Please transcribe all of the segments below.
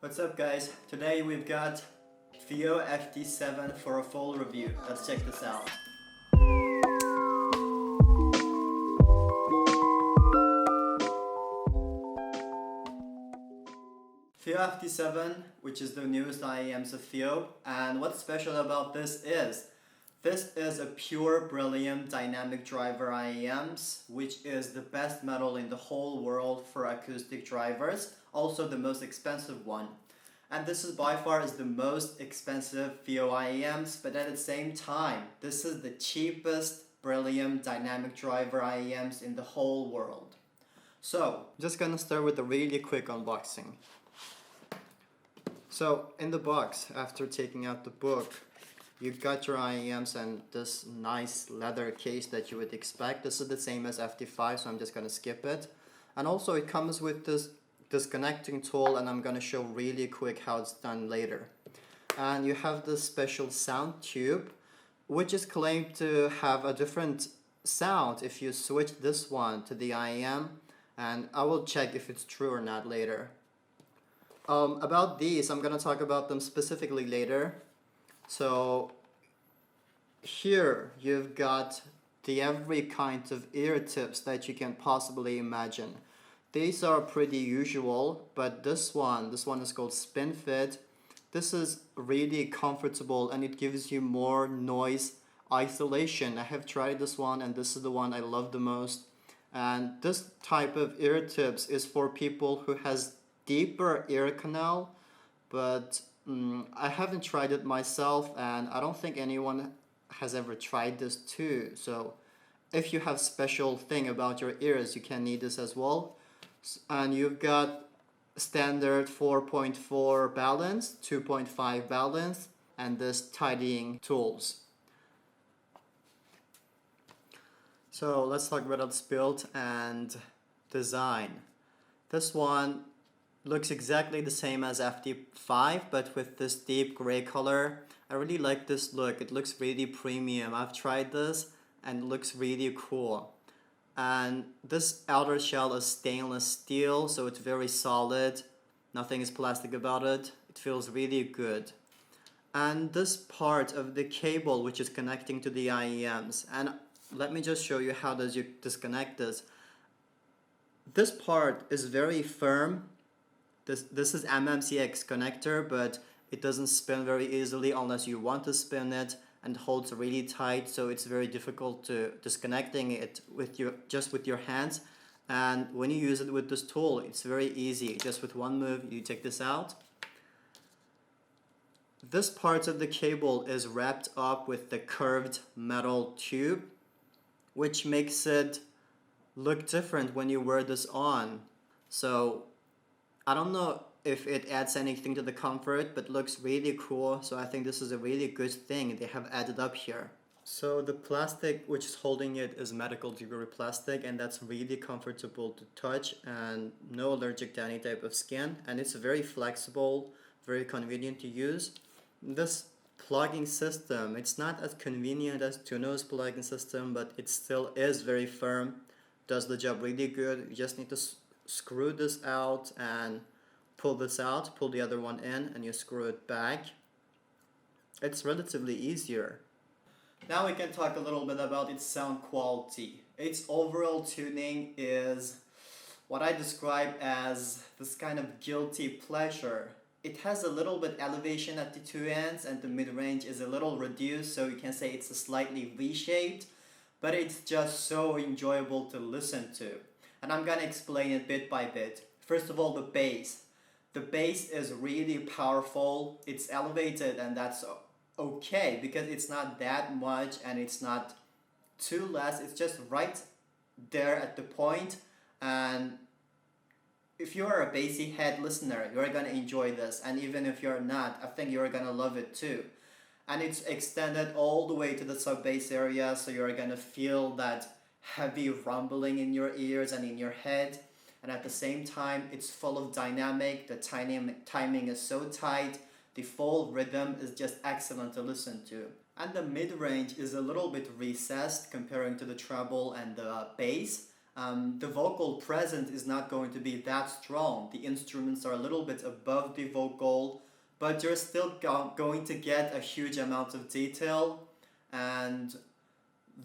What's up guys? Today we've got FiiO FD7 for a full review. Let's check this out. FiiO FD7, which is the newest IEMs of FiiO, and what's special about this is a pure Beryllium dynamic driver IEMs, which is the best metal in the whole world for acoustic drivers, also the most expensive one. And this is by far is the most expensive FiiO IEMs, but at the same time, this is the cheapest Beryllium dynamic driver IEMs in the whole world. So, just gonna start with a really quick unboxing. So, in the box, after taking out the book, you've got your IEMs and this nice leather case that you would expect. This is the same as FD5, so I'm just gonna skip it. And also it comes with this disconnecting tool, and I'm gonna show really quick how it's done later. And you have this special sound tube, which is claimed to have a different sound if you switch this one to the IEM, and I will check if it's true or not later. About these, I'm gonna talk about them specifically later. So here you've got the every kind of ear tips that you can possibly imagine. These are pretty usual, but this one is called Spin Fit. This is really comfortable and it gives you more noise isolation. I have tried this one and this is the one I love the most. And this type of ear tips is for people who has deeper ear canal, but I haven't tried it myself and I don't think anyone has ever tried this too. So if you have special thing about your ears, you can need this as well. And you've got standard 4.4 balance, 2.5 balance, and this tidying tools. So let's talk about its build and design. This one looks exactly the same as FD5, but with this deep gray color. I really like this look. It looks really premium. I've tried this and it looks really cool. And this outer shell is stainless steel, so it's very solid. Nothing is plastic about it. It feels really good. And this part of the cable which is connecting to the IEMs, and let me just show you how does you disconnect this. This part is very firm. This is MMCX connector, but it doesn't spin very easily unless you want to spin it, and holds really tight, so it's very difficult to disconnecting it with your hands. And when you use it with this tool, it's very easy. Just with one move, you take this out. This part of the cable is wrapped up with the curved metal tube, which makes it look different when you wear this on. So I don't know if it adds anything to the comfort, but looks really cool. So I think this is a really good thing they have added up here. So the plastic which is holding it is medical degree plastic, and that's really comfortable to touch and no allergic to any type of skin. And it's very flexible, very convenient to use. This plugging system, it's not as convenient as Tuno's plugging system, but it still is very firm. Does the job really good. You just need to screw this out and pull this out, pull the other one in, and you screw it back. It's relatively easier. Now we can talk a little bit about its sound quality. Its overall tuning is what I describe as this kind of guilty pleasure. It has a little bit elevation at the two ends and the mid-range is a little reduced, so you can say it's a slightly V-shaped, but it's just so enjoyable to listen to. And I'm gonna explain it bit by bit. First of all, the bass. The bass is really powerful. It's elevated, and that's okay because it's not that much and it's not too less. It's just right there at the point. And if you're a bassy head listener, you're gonna enjoy this. And even if you're not, I think you're gonna love it too. And it's extended all the way to the sub-bass area, so you're gonna feel that heavy rumbling in your ears and in your head. And at the same time, it's full of dynamic. The timing is so tight. The full rhythm is just excellent to listen to. And the mid-range is a little bit recessed comparing to the treble and the bass. The vocal presence is not going to be that strong. The instruments are a little bit above the vocal, but you're still going to get a huge amount of detail. And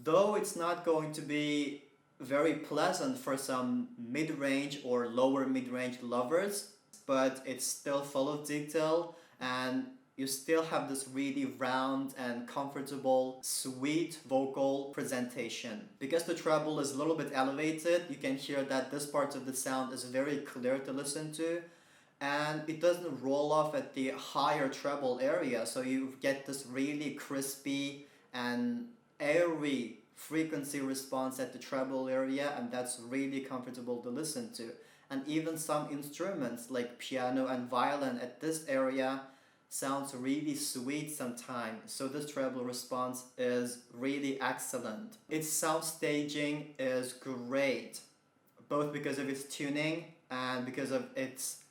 though it's not going to be very pleasant for some mid-range or lower mid-range lovers, but it's still full of detail, and you still have this really round and comfortable, sweet vocal presentation. Because the treble is a little bit elevated, you can hear that this part of the sound is very clear to listen to, and it doesn't roll off at the higher treble area, so you get this really crispy and airy frequency response at the treble area, and that's really comfortable to listen to. And even some instruments like piano and violin at this area sounds really sweet sometimes, so this treble response is really excellent. Its sound staging is great, both because of its tuning and because of its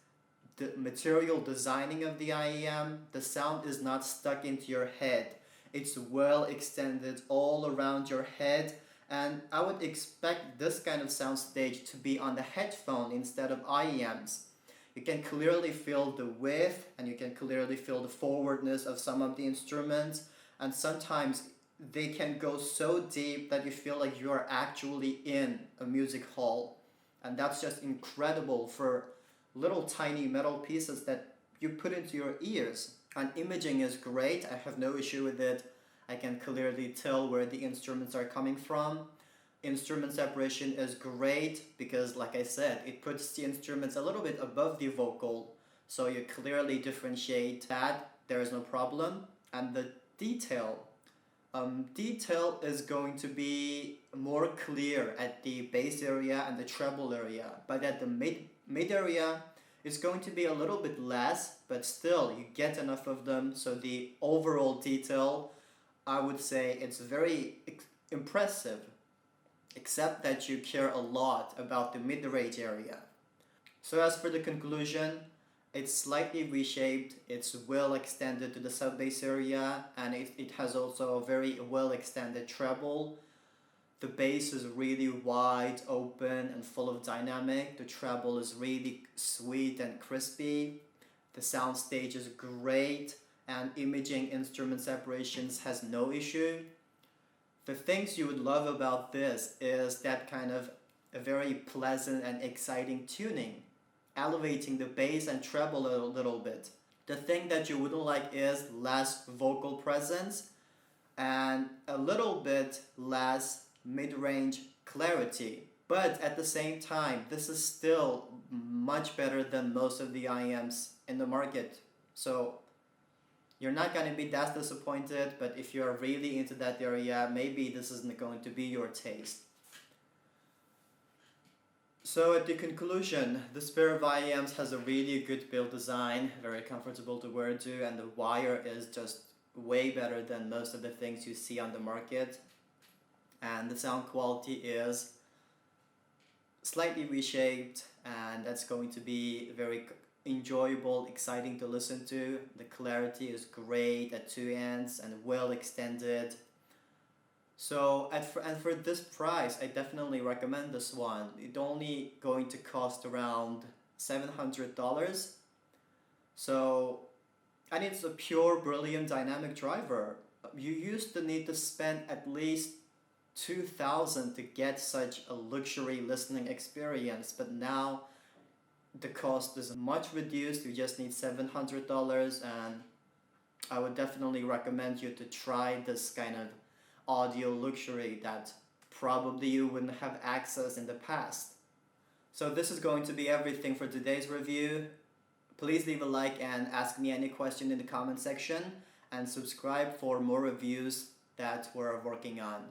material designing of the IEM. The sound is not stuck into your head. It's well extended all around your head, and I would expect this kind of sound stage to be on the headphone instead of IEMs. You can clearly feel the width, and you can clearly feel the forwardness of some of the instruments, and sometimes they can go so deep that you feel like you are actually in a music hall, and that's just incredible for little tiny metal pieces that you put into your ears. And imaging is great, I have no issue with it. I can clearly tell where the instruments are coming from. Instrument separation is great because, like I said, it puts the instruments a little bit above the vocal, so you clearly differentiate that, there is no problem. And the detail is going to be more clear at the bass area and the treble area, but at the mid area it's going to be a little bit less, but still you get enough of them, so the overall detail, I would say it's very impressive, except that you care a lot about the mid-range area. So as for the conclusion, it's slightly reshaped, it's well extended to the sub-bass area, and it has also a very well extended treble. The bass is really wide open and full of dynamic. The treble is really sweet and crispy. The sound stage is great, and imaging instrument separations has no issue. The things you would love about this is that kind of a very pleasant and exciting tuning, elevating the bass and treble a little bit. The thing that you wouldn't like is less vocal presence and a little bit less mid-range clarity. But at the same time, this is still much better than most of the IEMs in the market. So you're not going to be that disappointed, but if you're really into that area, maybe this isn't going to be your taste. So at the conclusion, this pair of IEMs has a really good build design, very comfortable to wear to, and the wire is just way better than most of the things you see on the market. And the sound quality is slightly reshaped, and that's going to be very enjoyable, exciting to listen to. The clarity is great at two ends and well extended. So and for this price, I definitely recommend this one. It's only going to cost around $700. So, and it's a pure Beryllium dynamic driver. You used to need to spend at least $2,000 to get such a luxury listening experience, but now the cost is much reduced. You just need $700, and I would definitely recommend you to try this kind of audio luxury that probably you wouldn't have access in the past. So this is going to be everything for today's review. Please leave a like and ask me any question in the comment section, and subscribe for more reviews that we're working on.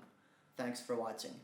Thanks for watching.